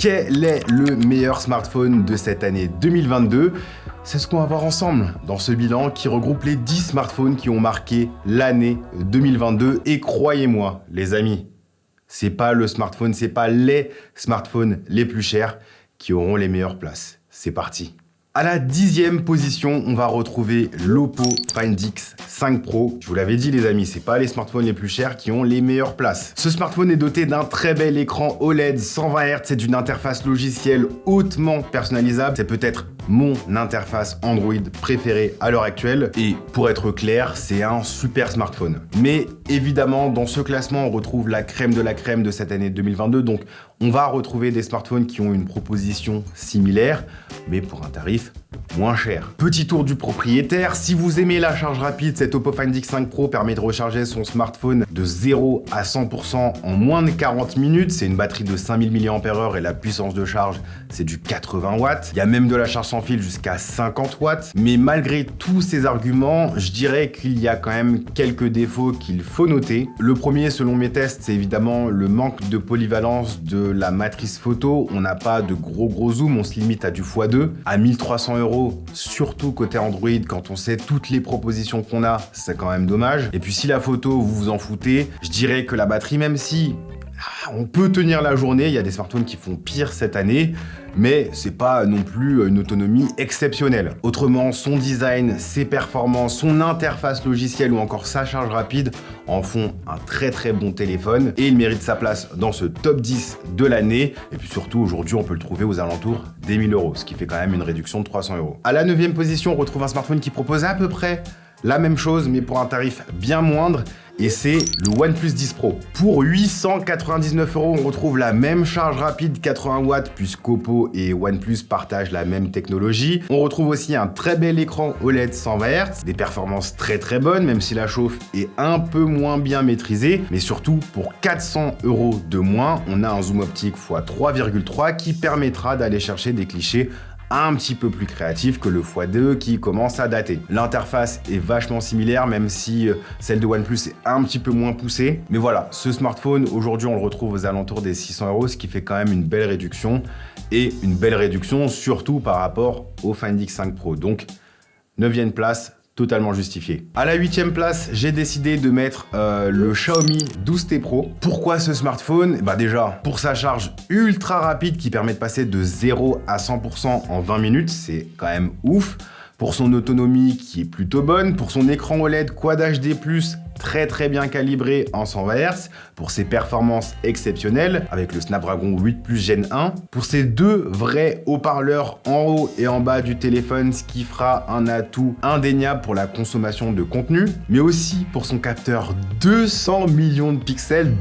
Quel est le meilleur smartphone de cette année 2022? C'est ce qu'on va voir ensemble dans ce bilan qui regroupe les 10 smartphones qui ont marqué l'année 2022. Et croyez-moi, les amis, c'est pas le smartphone, c'est pas les smartphones les plus chers qui auront les meilleures places. C'est parti. À la 10e position, on va retrouver l'Oppo Find X5 Pro. Je vous l'avais dit les amis, c'est pas les smartphones les plus chers qui ont les meilleures places. Ce smartphone est doté d'un très bel écran OLED 120 Hz, c'est d'une interface logicielle hautement personnalisable. C'est peut-être mon interface Android préférée à l'heure actuelle. Et pour être clair, c'est un super smartphone. Mais évidemment, dans ce classement, on retrouve la crème de cette année 2022. Donc, on va retrouver des smartphones qui ont une proposition similaire, mais pour un tarif moins cher. Petit tour du propriétaire, si vous aimez la charge rapide, cet Oppo Find X5 Pro permet de recharger son smartphone de 0 à 100% en moins de 40 minutes. C'est une batterie de 5000 mAh et la puissance de charge, c'est du 80 watts. Il y a même de la charge sans fil jusqu'à 50 watts. Mais malgré tous ces arguments, je dirais qu'il y a quand même quelques défauts qu'il faut noter. Le premier, selon mes tests, c'est évidemment le manque de polyvalence de la matrice photo. On n'a pas de gros zoom, on se limite à du x2 à 1300 €, surtout côté Android. Quand on sait toutes les propositions qu'on a, c'est quand même dommage. Et puis si la photo, vous vous en foutez, je dirais que la batterie, même si on peut tenir la journée, il y a des smartphones qui font pire cette année, mais c'est pas non plus une autonomie exceptionnelle. Autrement, son design, ses performances, son interface logicielle ou encore sa charge rapide en font un très bon téléphone et il mérite sa place dans ce top 10 de l'année. Et puis surtout, aujourd'hui, on peut le trouver aux alentours des 1000 €, ce qui fait quand même une réduction de 300 €. À la 9e position, on retrouve un smartphone qui propose à peu près la même chose, mais pour un tarif bien moindre, et c'est le OnePlus 10 Pro. Pour 899 €, on retrouve la même charge rapide 80 watts, puisque Oppo et OnePlus partagent la même technologie. On retrouve aussi un très bel écran OLED 120 Hz, des performances très bonnes, même si la chauffe est un peu moins bien maîtrisée. Mais surtout, pour 400 € de moins, on a un zoom optique x 3,3 qui permettra d'aller chercher des clichés un petit peu plus créatif que le x2 qui commence à dater. L'interface est vachement similaire, même si celle de OnePlus est un petit peu moins poussée. Mais voilà, ce smartphone, aujourd'hui, on le retrouve aux alentours des 600 €, ce qui fait quand même une belle réduction. Et une belle réduction, surtout par rapport au Find X5 Pro. Donc, 9e place, totalement justifié. À la 8e place, j'ai décidé de mettre le Xiaomi 12T Pro. Pourquoi ce smartphone? Bah déjà, pour sa charge ultra rapide qui permet de passer de 0 à 100% en 20 minutes, c'est quand même ouf. Pour son autonomie qui est plutôt bonne, pour son écran OLED Quad HD+, très bien calibré en 120 Hz, pour ses performances exceptionnelles avec le Snapdragon 8 Plus Gen 1, pour ses deux vrais haut-parleurs en haut et en bas du téléphone, ce qui fera un atout indéniable pour la consommation de contenu, mais aussi pour son capteur 200 millions de pixels,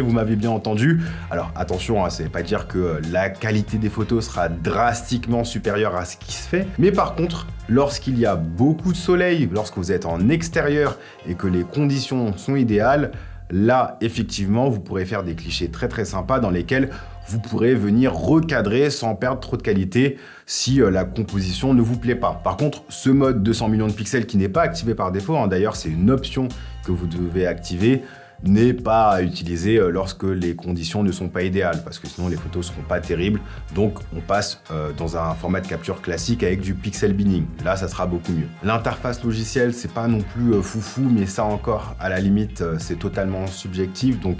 vous m'avez bien entendu. Alors attention, ça ne veut pas dire que la qualité des photos sera drastiquement supérieure à ce qui se fait, mais par contre, lorsqu'il y a beaucoup de soleil, lorsque vous êtes en extérieur et que les conditions sont idéales, là, effectivement, vous pourrez faire des clichés très sympas dans lesquels vous pourrez venir recadrer sans perdre trop de qualité si la composition ne vous plaît pas. Par contre, ce mode 200 millions de pixels qui n'est pas activé par défaut, d'ailleurs, c'est une option que vous devez activer, n'est pas à utiliser lorsque les conditions ne sont pas idéales, parce que sinon les photos seront pas terribles. Donc on passe dans un format de capture classique avec du pixel binning. Là, ça sera beaucoup mieux. L'interface logicielle, c'est pas non plus foufou, mais ça encore, à la limite, c'est totalement subjectif. Donc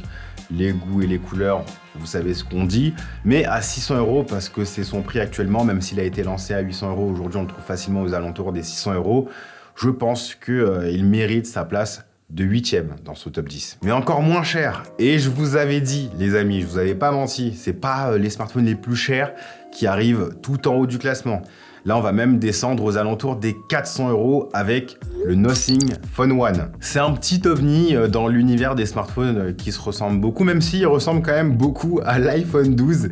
les goûts et les couleurs, vous savez ce qu'on dit. Mais à 600 €, parce que c'est son prix actuellement, même s'il a été lancé à 800 €, aujourd'hui on le trouve facilement aux alentours des 600 €, je pense qu'il mérite sa place de 8e dans ce top 10. Mais encore moins cher. Et je vous avais dit, les amis, je vous avais pas menti, c'est pas les smartphones les plus chers qui arrivent tout en haut du classement. Là, on va même descendre aux alentours des 400 € avec le Nothing Phone One. C'est un petit ovni dans l'univers des smartphones qui se ressemble beaucoup, même s'il ressemble quand même beaucoup à l'iPhone 12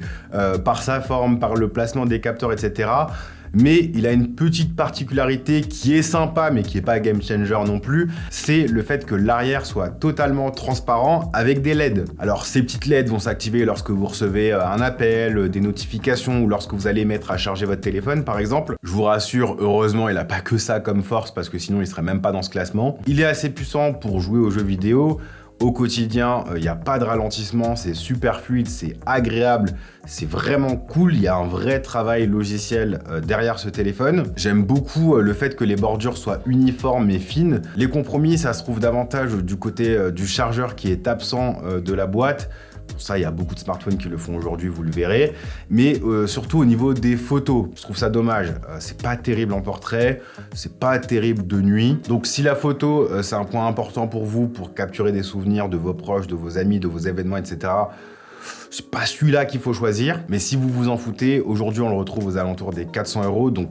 par sa forme, par le placement des capteurs, etc. Mais il a une petite particularité qui est sympa, mais qui n'est pas game changer non plus, c'est le fait que l'arrière soit totalement transparent avec des LED. Alors ces petites LED vont s'activer lorsque vous recevez un appel, des notifications ou lorsque vous allez mettre à charger votre téléphone par exemple. Je vous rassure, heureusement il n'a pas que ça comme force parce que sinon il serait même pas dans ce classement. Il est assez puissant pour jouer aux jeux vidéo. au quotidien, il n'y a pas de ralentissement, c'est super fluide, c'est agréable, c'est vraiment cool. Il y a un vrai travail logiciel derrière ce téléphone. J'aime beaucoup le fait que les bordures soient uniformes et fines. Les compromis, ça se trouve davantage du côté du chargeur qui est absent de la boîte. Pour ça, il y a beaucoup de smartphones qui le font aujourd'hui, vous le verrez. Mais surtout au niveau des photos, je trouve ça dommage. C'est pas terrible en portrait, c'est pas terrible de nuit. Donc si la photo, c'est un point important pour vous, pour capturer des souvenirs de vos proches, de vos amis, de vos événements, etc., c'est pas celui-là qu'il faut choisir. Mais si vous vous en foutez, aujourd'hui, on le retrouve aux alentours des 400 €. Donc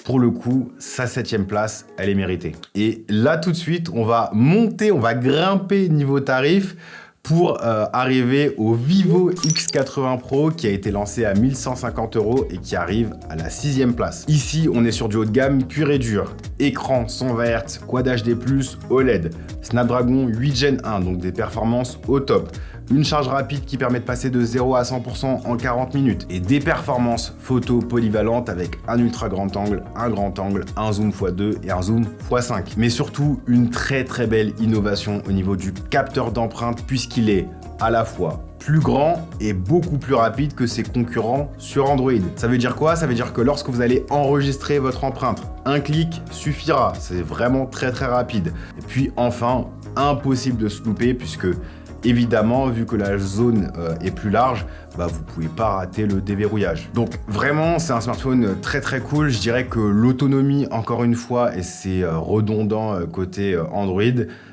pour le coup, sa 7e place, elle est méritée. Et là, tout de suite, on va monter, on va grimper niveau tarif pour arriver au Vivo X80 Pro qui a été lancé à 1150 € et qui arrive à la 6e place. Ici, on est sur du haut de gamme pur et dur. Écran 120 Hz, Quad HD+, OLED, Snapdragon 8 Gen 1, donc des performances au top. Une charge rapide qui permet de passer de 0 à 100% en 40 minutes et des performances photo polyvalentes avec un ultra grand angle, un zoom x2 et un zoom x5. Mais surtout, une très belle innovation au niveau du capteur d'empreinte puisqu'il est à la fois plus grand et beaucoup plus rapide que ses concurrents sur Android. Ça veut dire quoi? Ça veut dire que lorsque vous allez enregistrer votre empreinte, un clic suffira. C'est vraiment très rapide. Et puis enfin, impossible de se louper puisque évidemment, vu que la zone est plus large, vous pouvez pas rater le déverrouillage. Donc vraiment, c'est un smartphone très cool. Je dirais que l'autonomie, encore une fois, et c'est redondant côté Android,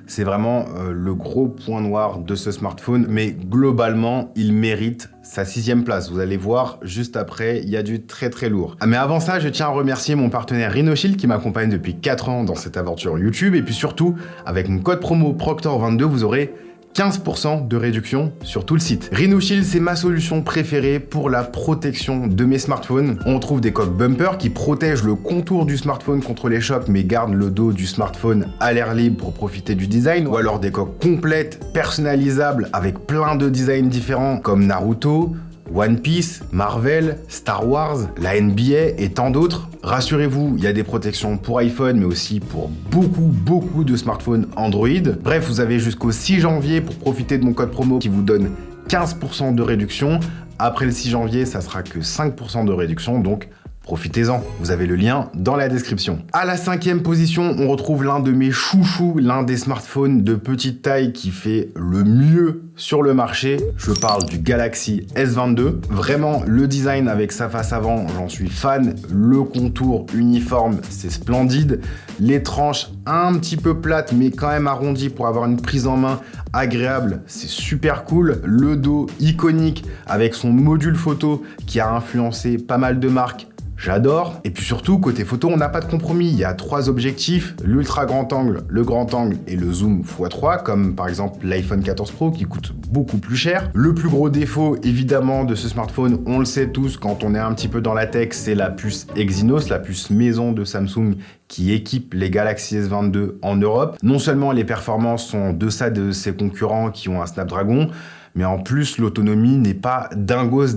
c'est vraiment le gros point noir de ce smartphone. Mais globalement, il mérite sa 6e place. Vous allez voir, juste après, il y a du très lourd. Mais avant ça, je tiens à remercier mon partenaire Rhinoshield qui m'accompagne depuis 4 ans dans cette aventure YouTube. Et puis surtout, avec mon code promo Proctor22, vous aurez 15% de réduction sur tout le site. Rhinoshield, c'est ma solution préférée pour la protection de mes smartphones. On trouve des coques bumper qui protègent le contour du smartphone contre les chocs mais gardent le dos du smartphone à l'air libre pour profiter du design. Ou alors des coques complètes, personnalisables avec plein de designs différents comme Naruto, One Piece, Marvel, Star Wars, la NBA et tant d'autres. Rassurez-vous, il y a des protections pour iPhone, mais aussi pour beaucoup de smartphones Android. Bref, vous avez jusqu'au 6 janvier pour profiter de mon code promo qui vous donne 15% de réduction. Après le 6 janvier, ça sera que 5% de réduction, donc profitez-en, vous avez le lien dans la description. À la 5e position, on retrouve l'un de mes chouchous, l'un des smartphones de petite taille qui fait le mieux sur le marché. Je parle du Galaxy S22. Vraiment, le design avec sa face avant, j'en suis fan. Le contour uniforme, c'est splendide. Les tranches un petit peu plates, mais quand même arrondies pour avoir une prise en main agréable, c'est super cool. Le dos iconique avec son module photo qui a influencé pas mal de marques. J'adore. Et puis surtout, côté photo, on n'a pas de compromis. Il y a 3 objectifs, l'ultra grand angle, le grand angle et le zoom x3, comme par exemple l'iPhone 14 Pro qui coûte beaucoup plus cher. Le plus gros défaut, évidemment, de ce smartphone, on le sait tous quand on est un petit peu dans la tech, c'est la puce Exynos, la puce maison de Samsung qui équipe les Galaxy S22 en Europe. Non seulement les performances sont en deçà de ses concurrents qui ont un Snapdragon, mais en plus, l'autonomie n'est pas dingos.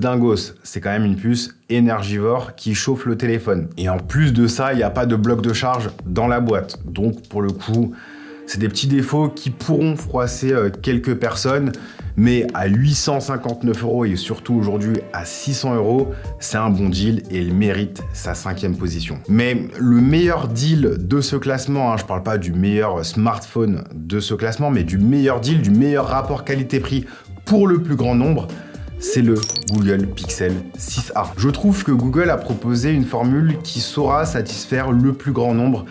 C'est quand même une puce énergivore qui chauffe le téléphone. Et en plus de ça, il n'y a pas de bloc de charge dans la boîte. Donc, pour le coup, c'est des petits défauts qui pourront froisser quelques personnes. Mais à 859 € et surtout aujourd'hui à 600 €, c'est un bon deal et il mérite sa 5e position. Mais le meilleur deal de ce classement, je ne parle pas du meilleur smartphone de ce classement, mais du meilleur deal, du meilleur rapport qualité-prix pour le plus grand nombre, c'est le Google Pixel 6a. Je trouve que Google a proposé une formule qui saura satisfaire le plus grand nombre.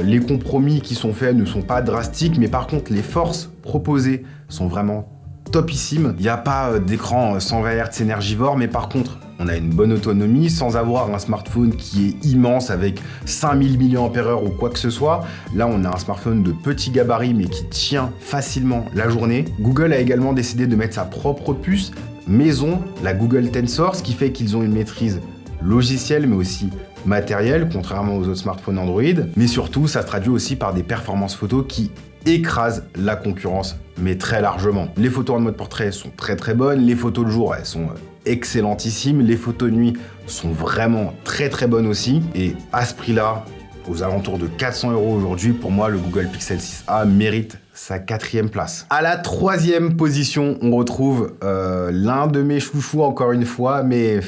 Les compromis qui sont faits ne sont pas drastiques, mais par contre, les forces proposées sont vraiment topissimes. Il n'y a pas d'écran 120 Hz énergivore, mais par contre, on a une bonne autonomie sans avoir un smartphone qui est immense avec 5000 mAh ou quoi que ce soit. Là, on a un smartphone de petit gabarit mais qui tient facilement la journée. Google a également décidé de mettre sa propre puce maison, la Google Tensor, ce qui fait qu'ils ont une maîtrise logicielle mais aussi matérielle, contrairement aux autres smartphones Android. Mais surtout, ça se traduit aussi par des performances photos qui écrasent la concurrence, mais très largement. Les photos en mode portrait sont très bonnes, les photos de jour, elles sont excellentissimes, les photos de nuit sont vraiment très bonnes aussi, et à ce prix-là, aux alentours de 400 € aujourd'hui, pour moi, le Google Pixel 6a mérite sa 4e place. À la 3e position, on retrouve l'un de mes chouchous encore une fois, mais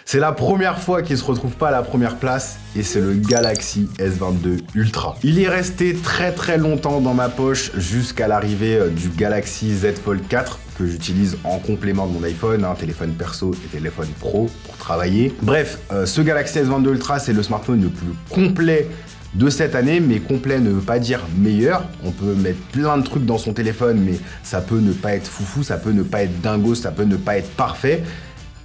c'est la première fois qu'il se retrouve pas à la première place et c'est le Galaxy S22 Ultra. Il est resté très longtemps dans ma poche jusqu'à l'arrivée du Galaxy Z Fold 4 que j'utilise en complément de mon iPhone, téléphone perso et téléphone pro pour travailler. Bref, ce Galaxy S22 Ultra, c'est le smartphone le plus complet de cette année, mais complet ne veut pas dire meilleur. On peut mettre plein de trucs dans son téléphone, mais ça peut ne pas être foufou, ça peut ne pas être dingo, ça peut ne pas être parfait.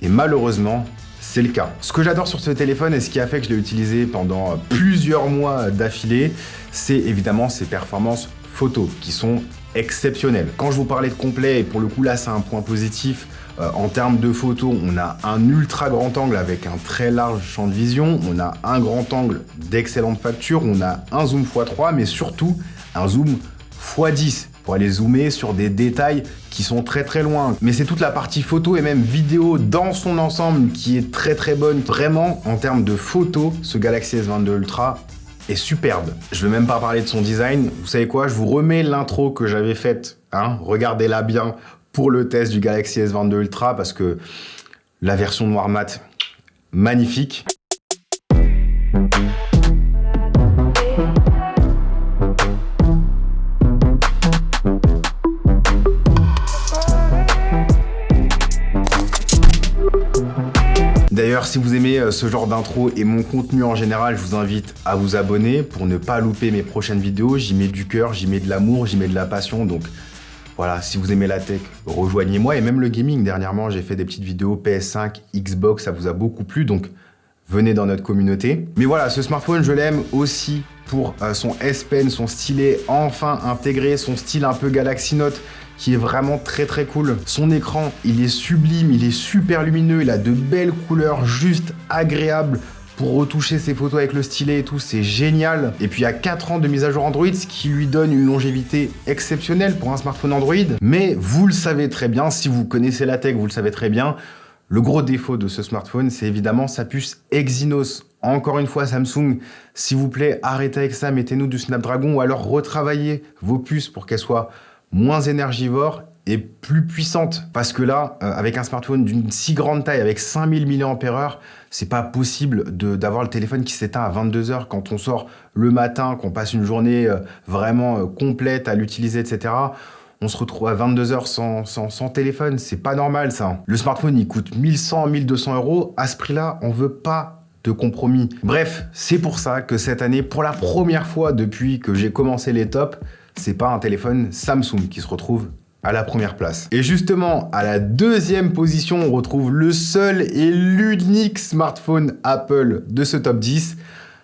Et malheureusement, c'est le cas. Ce que j'adore sur ce téléphone et ce qui a fait que je l'ai utilisé pendant plusieurs mois d'affilée, c'est évidemment ses performances photo qui sont exceptionnelles. Quand je vous parlais de complet, et pour le coup là c'est un point positif, en termes de photos, on a un ultra grand angle avec un très large champ de vision, on a un grand angle d'excellente facture, on a un zoom x3, mais surtout un zoom x10 pour aller zoomer sur des détails qui sont très loin. Mais c'est toute la partie photo et même vidéo dans son ensemble qui est très bonne. Vraiment, en termes de photos, ce Galaxy S22 Ultra est superbe. Je vais même pas parler de son design. Vous savez quoi? Je vous remets l'intro que j'avais faite. Regardez-la bien pour le test du Galaxy S22 Ultra parce que la version noir mat, magnifique. D'ailleurs, si vous aimez ce genre d'intro et mon contenu en général, je vous invite à vous abonner pour ne pas louper mes prochaines vidéos. J'y mets du cœur, j'y mets de l'amour, j'y mets de la passion. Donc voilà, si vous aimez la tech, rejoignez-moi. Et même le gaming, dernièrement, j'ai fait des petites vidéos PS5, Xbox, ça vous a beaucoup plu. Donc venez dans notre communauté. Mais voilà, ce smartphone, je l'aime aussi pour son S Pen, son stylet enfin intégré, son style un peu Galaxy Note, qui est vraiment très cool. Son écran, il est sublime, il est super lumineux, il a de belles couleurs juste agréables pour retoucher ses photos avec le stylet et tout, c'est génial. Et puis il y a 4 ans de mise à jour Android, ce qui lui donne une longévité exceptionnelle pour un smartphone Android. Mais vous le savez très bien, si vous connaissez la tech, vous le savez très bien, le gros défaut de ce smartphone, c'est évidemment sa puce Exynos. Encore une fois, Samsung, s'il vous plaît, arrêtez avec ça, mettez-nous du Snapdragon ou alors retravaillez vos puces pour qu'elles soient moins énergivore et plus puissante. Parce que là, avec un smartphone d'une si grande taille, avec 5000 mAh, c'est pas possible d'avoir le téléphone qui s'éteint à 22 h quand on sort le matin, qu'on passe une journée vraiment complète à l'utiliser, etc. On se retrouve à 22 h sans téléphone. C'est pas normal, ça. Le smartphone, il coûte 1100, 1200 €. À ce prix-là, on veut pas de compromis. Bref, c'est pour ça que cette année, pour la première fois depuis que j'ai commencé les tops, c'est pas un téléphone Samsung qui se retrouve à la première place. Et justement, à la 2e position, on retrouve le seul et l'unique smartphone Apple de ce top 10.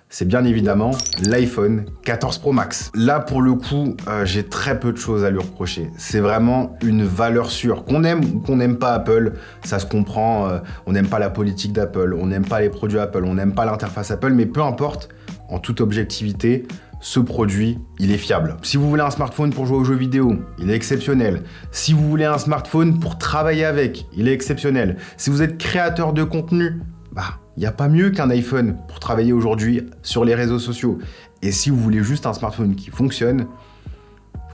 C'est bien évidemment l'iPhone 14 Pro Max. Là, pour le coup, j'ai très peu de choses à lui reprocher. C'est vraiment une valeur sûre. Qu'on aime ou qu'on n'aime pas Apple, ça se comprend. On n'aime pas la politique d'Apple, on n'aime pas les produits Apple, on n'aime pas l'interface Apple, mais peu importe, en toute objectivité, ce produit, il est fiable. Si vous voulez un smartphone pour jouer aux jeux vidéo, il est exceptionnel. Si vous voulez un smartphone pour travailler avec, il est exceptionnel. Si vous êtes créateur de contenu, il n'y a pas mieux qu'un iPhone pour travailler aujourd'hui sur les réseaux sociaux. Et si vous voulez juste un smartphone qui fonctionne,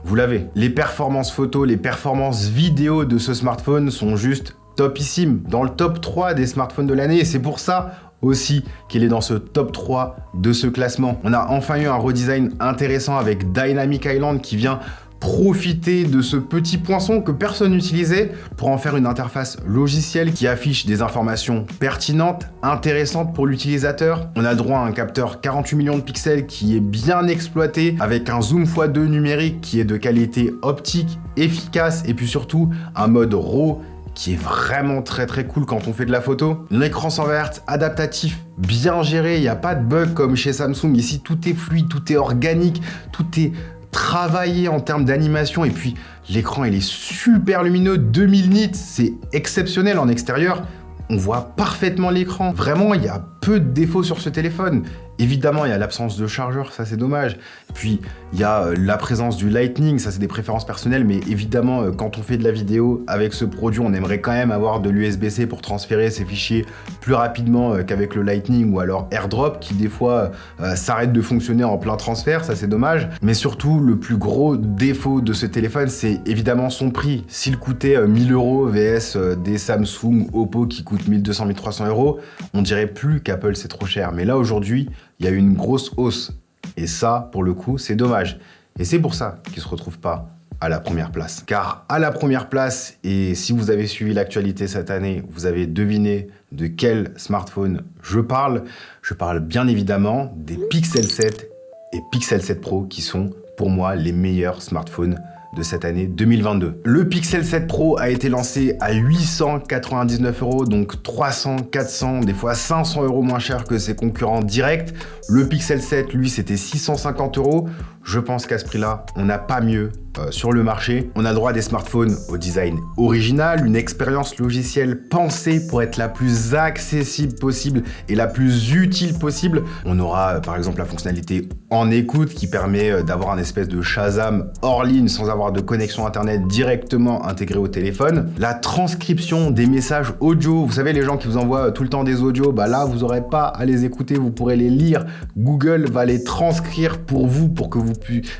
vous l'avez. Les performances photo, les performances vidéo de ce smartphone sont juste topissimes. Dans le top 3 des smartphones de l'année, et c'est pour ça aussi qu'il est dans ce top 3 de ce classement. On a enfin eu un redesign intéressant avec Dynamic Island qui vient profiter de ce petit poinçon que personne n'utilisait pour en faire une interface logicielle qui affiche des informations pertinentes, intéressantes pour l'utilisateur. On a droit à un capteur 48 millions de pixels qui est bien exploité avec un zoom x2 numérique qui est de qualité optique, efficace et puis surtout un mode RAW qui est vraiment très cool quand on fait de la photo. L'écran 120 Hz adaptatif, bien géré, il n'y a pas de bug comme chez Samsung. Ici, tout est fluide, tout est organique, tout est travaillé en termes d'animation. Et puis, l'écran, il est super lumineux, 2000 nits, c'est exceptionnel en extérieur. On voit parfaitement l'écran. Vraiment, il y a peu de défauts sur ce téléphone. Évidemment, il y a l'absence de chargeur, ça c'est dommage. Puis, il y a la présence du Lightning, ça c'est des préférences personnelles, mais évidemment, quand on fait de la vidéo avec ce produit, on aimerait quand même avoir de l'USB-C pour transférer ses fichiers plus rapidement qu'avec le Lightning ou alors AirDrop, qui des fois s'arrête de fonctionner en plein transfert, ça c'est dommage. Mais surtout, le plus gros défaut de ce téléphone, c'est évidemment son prix. S'il coûtait 1000 € vs des Samsung, Oppo qui coûtent 1200, 1300 €, on dirait plus qu'Apple c'est trop cher. Mais là aujourd'hui, il y a eu une grosse hausse. Et ça, pour le coup, c'est dommage. Et c'est pour ça qu'il ne se retrouve pas à la première place. Car à la première place, et si vous avez suivi l'actualité cette année, vous avez deviné de quel smartphone je parle. Je parle bien évidemment des Pixel 7 et Pixel 7 Pro qui sont pour moi les meilleurs smartphones de cette année 2022. Le Pixel 7 Pro a été lancé à 899 €, donc 300, 400, des fois 500 € moins cher que ses concurrents directs. Le Pixel 7, lui, c'était 650 €. Je pense qu'à ce prix-là, on n'a pas mieux sur le marché. On a droit à des smartphones au design original, une expérience logicielle pensée pour être la plus accessible possible et la plus utile possible. On aura par exemple la fonctionnalité en écoute qui permet d'avoir un espèce de Shazam hors ligne sans avoir de connexion internet directement intégrée au téléphone. La transcription des messages audio, vous savez les gens qui vous envoient tout le temps des audios, bah là vous n'aurez pas à les écouter, vous pourrez les lire. Google va les transcrire pour vous pour que vous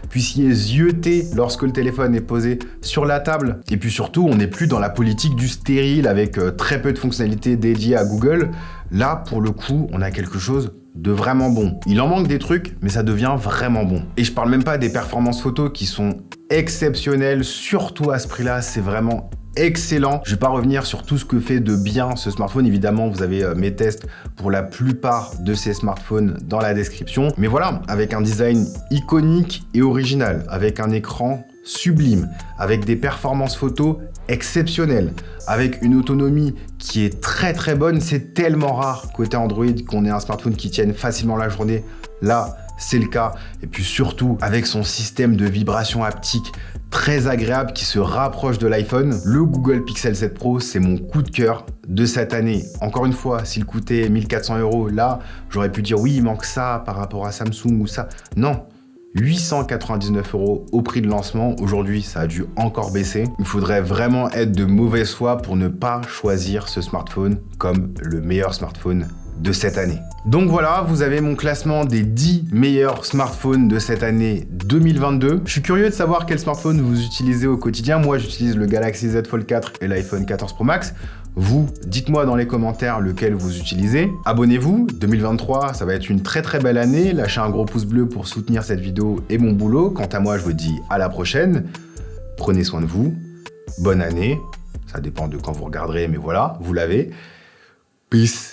puissiez zioter lorsque le téléphone est posé sur la table. Et puis surtout, on n'est plus dans la politique du stérile avec très peu de fonctionnalités dédiées à Google. Là, pour le coup, on a quelque chose de vraiment bon. Il en manque des trucs, mais ça devient vraiment bon. Et je parle même pas des performances photos qui sont exceptionnelles, surtout à ce prix-là, c'est vraiment excellent. Je vais pas revenir sur tout ce que fait de bien ce smartphone. Évidemment, vous avez mes tests pour la plupart de ces smartphones dans la description. Mais voilà, avec un design iconique et original, avec un écran sublime, avec des performances photos exceptionnelles, avec une autonomie qui est très très bonne. C'est tellement rare côté Android qu'on ait un smartphone qui tienne facilement la journée. Là, c'est le cas. Et puis surtout, avec son système de vibration haptique très agréable qui se rapproche de l'iPhone, le Google Pixel 7 Pro, c'est mon coup de cœur de cette année. Encore une fois, s'il coûtait 1400 €, là, j'aurais pu dire oui, il manque ça par rapport à Samsung ou ça. Non. 899 € au prix de lancement. Aujourd'hui, ça a dû encore baisser. Il faudrait vraiment être de mauvaise foi pour ne pas choisir ce smartphone comme le meilleur smartphone de cette année. Donc voilà, vous avez mon classement des 10 meilleurs smartphones de cette année 2022. Je suis curieux de savoir quel smartphone vous utilisez au quotidien. Moi, j'utilise le Galaxy Z Fold 4 et l'iPhone 14 Pro Max. Vous, dites-moi dans les commentaires lequel vous utilisez. Abonnez-vous, 2023, ça va être une très très belle année. Lâchez un gros pouce bleu pour soutenir cette vidéo et mon boulot. Quant à moi, je vous dis à la prochaine. Prenez soin de vous. Bonne année. Ça dépend de quand vous regarderez, mais voilà, vous l'avez. Peace.